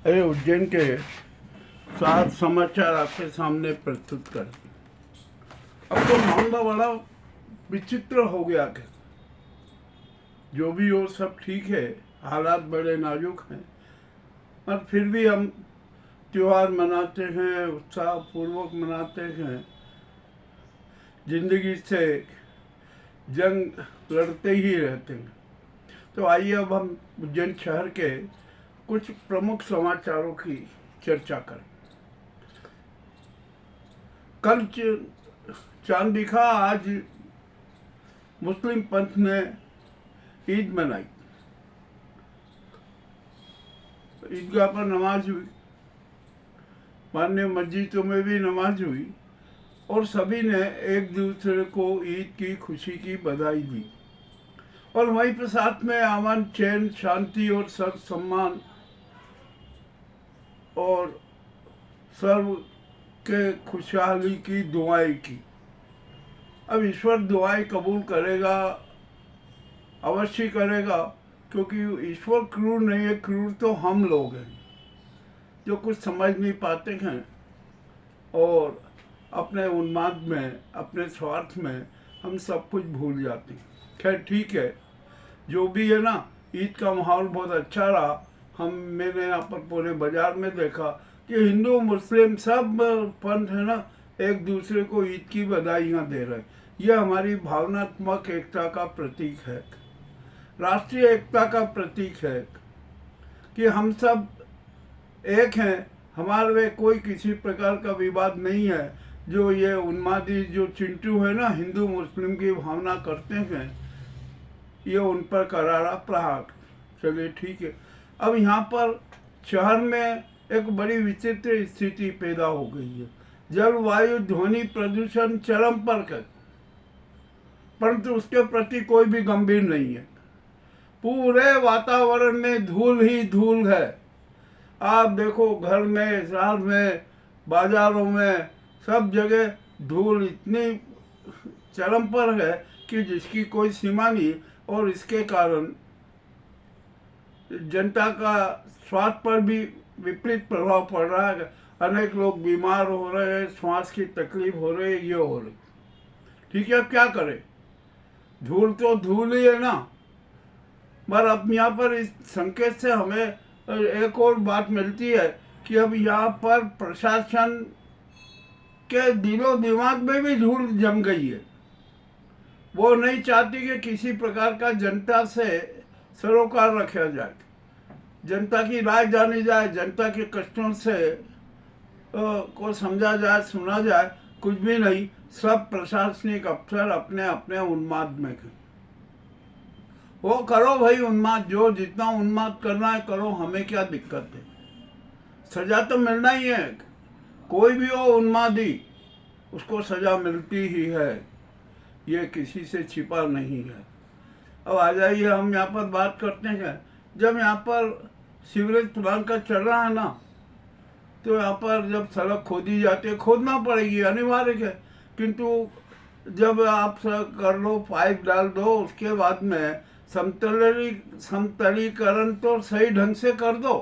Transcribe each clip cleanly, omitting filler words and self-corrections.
अरे उज्जैन के 7 समाचार आपके सामने प्रस्तुत कर। अब तो मामला बड़ा विचित्र हो गया कि जो भी हो सब ठीक है, हालात बड़े नाजुक हैं, पर फिर भी हम त्योहार मनाते हैं, उत्साहपूर्वक मनाते हैं, जिंदगी से जंग लड़ते ही रहते हैं। तो आइए अब हम उज्जैन शहर के कुछ प्रमुख समाचारों की चर्चा करें। कल चांद दिखा, आज मुस्लिम पंथ ने ईद मनाई। ईदगाह पर नमाज हुई, मान्य मस्जिदों में भी नमाज हुई और सभी ने एक दूसरे को ईद की खुशी की बधाई दी। और वहीं पर साथ में अमन, चैन, शांति और सर्व सम्मान और सर्व के खुशहाली की दुआएं की। अब ईश्वर दुआएं कबूल करेगा, अवश्य करेगा, क्योंकि ईश्वर क्रूर नहीं है, क्रूर तो हम लोग हैं जो कुछ समझ नहीं पाते हैं और अपने उन्माद में, अपने स्वार्थ में हम सब कुछ भूल जाते हैं। खैर ठीक है, जो भी है ना, ईद का माहौल बहुत अच्छा रहा। मैंने यहाँ पर पूरे बाजार में देखा कि हिंदू मुस्लिम सब पंथ है ना, एक दूसरे को ईद की बधाइयाँ दे रहे हैं। यह हमारी भावनात्मक एकता का प्रतीक है, राष्ट्रीय एकता का प्रतीक है कि हम सब एक हैं, हमारे में कोई किसी प्रकार का विवाद नहीं है। जो ये उन्मादी जो चिंटू है ना, हिंदू मुस्लिम की भावना करते हैं, ये उन पर करारा प्रहार। चलिए ठीक है। अब यहाँ पर शहर में एक बड़ी विचित्र स्थिति पैदा हो गई है। जलवायु, ध्वनि प्रदूषण चरम पर है, परंतु उसके प्रति कोई भी गंभीर नहीं है। पूरे वातावरण में धूल ही धूल है। आप देखो, घर में, शहर में, बाजारों में, सब जगह धूल इतनी चरम पर है कि जिसकी कोई सीमा नहीं। और इसके कारण जनता का स्वास्थ्य पर भी विपरीत प्रभाव पड़ रहा है। अनेक लोग बीमार हो रहे हैं, श्वास की तकलीफ हो रही है, ये हो रही। ठीक है, अब क्या करें, धूल तो धूल ही है ना। पर अब यहाँ पर इस संकेत से हमें एक और बात मिलती है कि अब यहाँ पर प्रशासन के दिलो दिमाग में भी धूल जम गई है। वो नहीं चाहती कि किसी प्रकार का जनता से सरोकार रखा जाए, जनता की राय जानी जाए, जनता के कष्टों से को समझा जाए, सुना जाए। कुछ भी नहीं, सब प्रशासनिक अफसर अपने अपने उन्माद में हैं। वो करो भाई उन्माद, जो जितना उन्माद करना है करो, हमें क्या दिक्कत है। सजा तो मिलना ही है, कोई भी हो उन्मादी, उसको सजा मिलती ही है, ये किसी से छिपा नहीं है। अब आ जाइए, हम यहाँ पर बात करते हैं। जब यहाँ पर सीवरेज प्लांट का चल रहा है ना, तो यहाँ पर जब सड़क खोदी जाती है, खोदना पड़ेगी, अनिवार्य है, किंतु जब आप कर लो, पाइप डाल दो, उसके बाद में समतलीकरण तो सही ढंग से कर दो,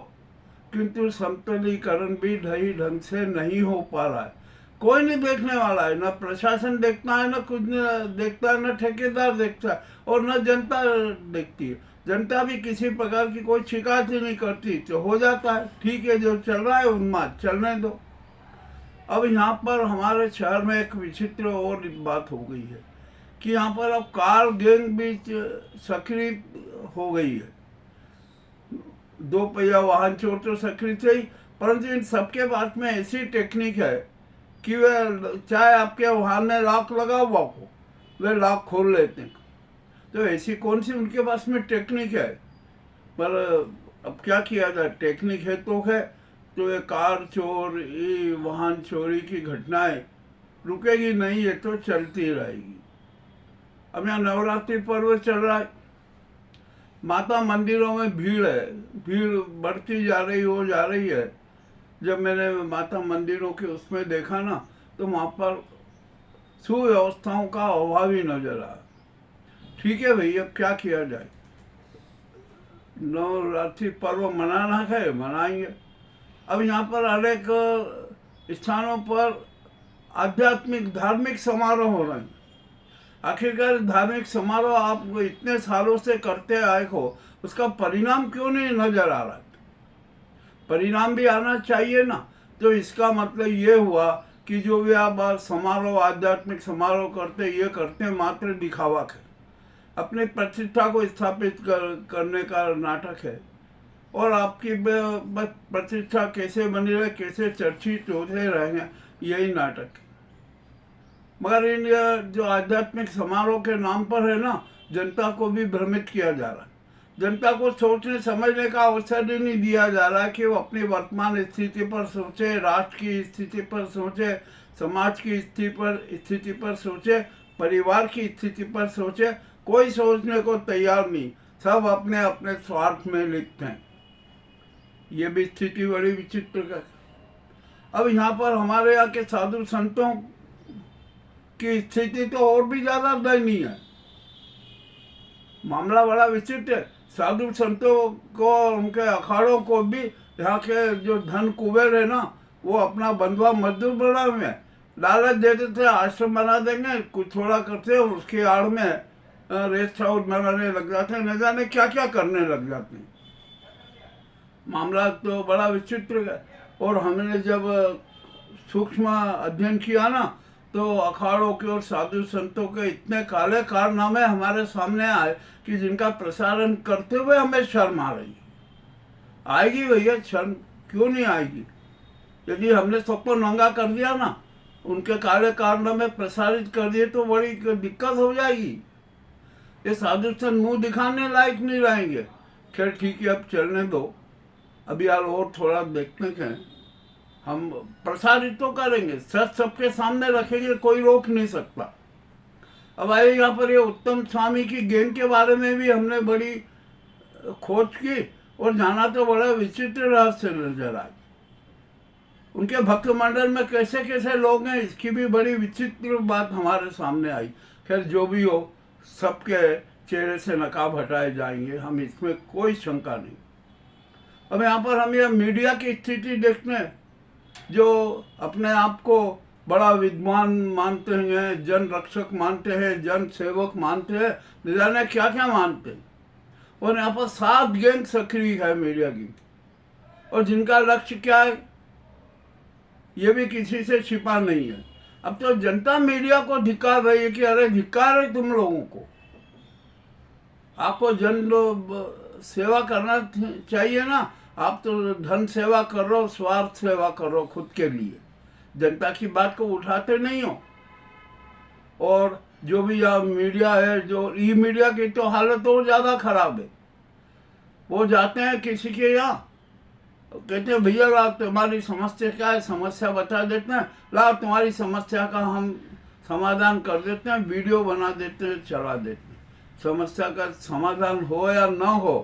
किंतु समतलीकरण भी सही ढंग से नहीं हो पा रहा है। कोई नहीं देखने वाला है, ना प्रशासन देखता है, ना कुछ देखता है, ना ठेकेदार देखता है और ना जनता देखती है। जनता भी किसी प्रकार की कोई शिकायत ही नहीं करती, तो हो जाता है। ठीक है, जो चल रहा है उन्माद चलने दो। अब यहाँ पर हमारे शहर में एक विचित्र और बात हो गई है कि यहाँ पर अब कार गैंग भी सक्रिय हो गई है। 2 पहिया वाहन चोर तो सक्रिय थे ही, परंतु इन सबके पास में ऐसी टेक्निक है कि वे चाहे आपके वाहन में लॉक लगा हुआ हो, वे लॉक खोल लेते हैं। तो ऐसी कौन सी उनके पास में टेक्निक है। पर अब क्या किया जाए, टेक्निक है तो है। तो ये कार चोरी, वाहन चोरी की घटनाएं रुकेगी नहीं, ये तो चलती रहेगी। अब यहाँ नवरात्रि पर्व चल रहा है, माता मंदिरों में भीड़ है, भीड़ बढ़ती जा रही हो जा रही है। जब मैंने माता मंदिरों के उसमें देखा ना, तो वहाँ पर सुव्यवस्थाओं का अभाव ही नजर आया। ठीक है भाई, अब क्या किया जाए, नवरात्रि पर्व मनाना है, मनाएंगे। अब यहाँ पर अनेक स्थानों पर आध्यात्मिक धार्मिक समारोह हो रहे हैं। आखिरकार धार्मिक समारोह आप इतने सालों से करते आए हो, उसका परिणाम क्यों नहीं नजर आ रहा? परिणाम भी आना चाहिए ना। तो इसका मतलब ये हुआ कि जो भी आप समारोह, आध्यात्मिक समारोह करते, ये करते मात्र दिखावा है, अपनी प्रतिष्ठा को स्थापित करने का नाटक है। और आपकी बस प्रतिष्ठा कैसे बनी रहे, कैसे चर्चित होते रहे, यही नाटक है। मगर इन जो आध्यात्मिक समारोह के नाम पर है ना, जनता को भी भ्रमित किया जा रहा है। जनता को सोचने समझने का अवसर ही नहीं दिया जा रहा कि वो अपनी वर्तमान स्थिति पर सोचे, राष्ट्र की स्थिति पर सोचे, समाज की स्थिति पर सोचे, परिवार की स्थिति पर सोचे। कोई सोचने को तैयार नहीं, सब अपने अपने स्वार्थ में लिप्त हैं। ये भी स्थिति बड़ी विचित्र है। अब यहाँ पर हमारे यहाँ के साधु संतों की स्थिति तो और भी ज्यादा दयनीय है। मामला बड़ा विचित्र है। साधु संतों को, उनके अखाड़ों को भी यहाँ के जो धन कुबेर है ना, वो अपना बंधुआ मजदूर बना हुए हैं। लालच देते थे, आश्रम बना देंगे, कुछ थोड़ा करते और उसके आड़ में रेस्ट हाउस बनाने लग जाते हैं, न जाने क्या क्या करने लग जाते हैं। मामला तो बड़ा विचित्र है। और हमने जब सूक्ष्म अध्ययन किया ना, तो अखाड़ों के और साधु संतों के इतने काले कारनामे हमारे सामने आए कि जिनका प्रसारण करते हुए हमें शर्म आ रही है। आएगी भैया, शर्म क्यों नहीं आएगी? यदि हमने सबको नंगा कर दिया ना, उनके काले कारनामे प्रसारित कर दिए, तो बड़ी दिक्कत हो जाएगी। ये साधु संत मुंह दिखाने लायक नहीं रहेंगे। खैर ठीक है, अब चलने दो, अभी यार और थोड़ा देखने के हम प्रसारित तो करेंगे, सच सबके सामने रखेंगे, कोई रोक नहीं सकता। अब आइए यहाँ पर ये उत्तम स्वामी की गैंग के बारे में भी हमने बड़ी खोज की और जाना तो बड़ा विचित्र रहस्य नजर आया। उनके भक्त मंडल में कैसे कैसे लोग हैं, इसकी भी बड़ी विचित्र बात हमारे सामने आई। खैर जो भी हो, सबके चेहरे से नकाब हटाए जाएंगे, हम इसमें कोई शंका नहीं। अब यहाँ पर हम ये मीडिया की स्थिति देखते हैं, जो अपने आप को बड़ा विद्वान मानते हैं, जन रक्षक मानते हैं, जन सेवक मानते हैं, न जाने क्या क्या मानते हैं। और यहाँ पर 7 गैंग सक्रिय है मीडिया की, और जिनका लक्ष्य क्या है ये भी किसी से छिपा नहीं है। अब तो जनता मीडिया को धिक्कार रही है कि अरे धिक्कार है तुम लोगों को, आपको जन सेवा करना चाहिए ना, आप तो धन सेवा कर रहे हो, स्वार्थ सेवा कर रहे हो खुद के लिए, जनता की बात को उठाते नहीं हो। और जो भी यहाँ मीडिया है, जो ई मीडिया की तो हालत और ज़्यादा खराब है। वो जाते हैं किसी के यहाँ, कहते हैं भैया ला तुम्हारी समस्या क्या है, समस्या बता देते हैं, ला तुम्हारी समस्या का हम समाधान कर देते हैं, वीडियो बना देते हैं, चला देते हैं। समस्या का समाधान हो या ना हो,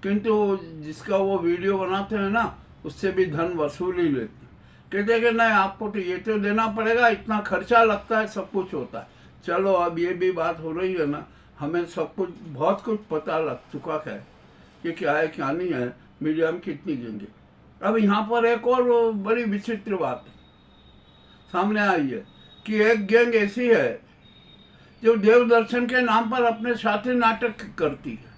किंतु जिसका वो वीडियो बनाते हैं ना, उससे भी धन वसूल ही लेते हैं। कहते हैं कि नहीं आपको तो ये तो देना पड़ेगा, इतना खर्चा लगता है, सब कुछ होता है। चलो अब ये भी बात हो रही है ना, हमें सब कुछ बहुत कुछ पता लग चुका है कि क्या है क्या नहीं है, मीडिया में कितनी देंगे। अब यहाँ पर एक और बड़ी विचित्र बात सामने आई है कि एक गैंग ऐसी है जो देव दर्शन के नाम पर अपने साथी नाटक करती है,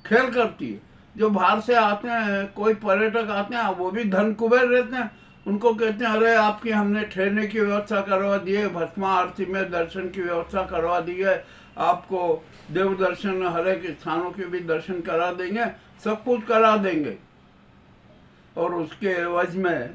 खेल करती है। जो बाहर से आते हैं, कोई पर्यटक आते हैं, वो भी धन कुबेर रहते हैं, उनको कहते हैं अरे आपकी हमने ठहरने की व्यवस्था करवा दी है, भस्मा आरती में दर्शन की व्यवस्था करवा दी है, आपको देव दर्शन हर एक स्थानों के भी दर्शन करा देंगे, सब कुछ करा देंगे। और उसके एवज में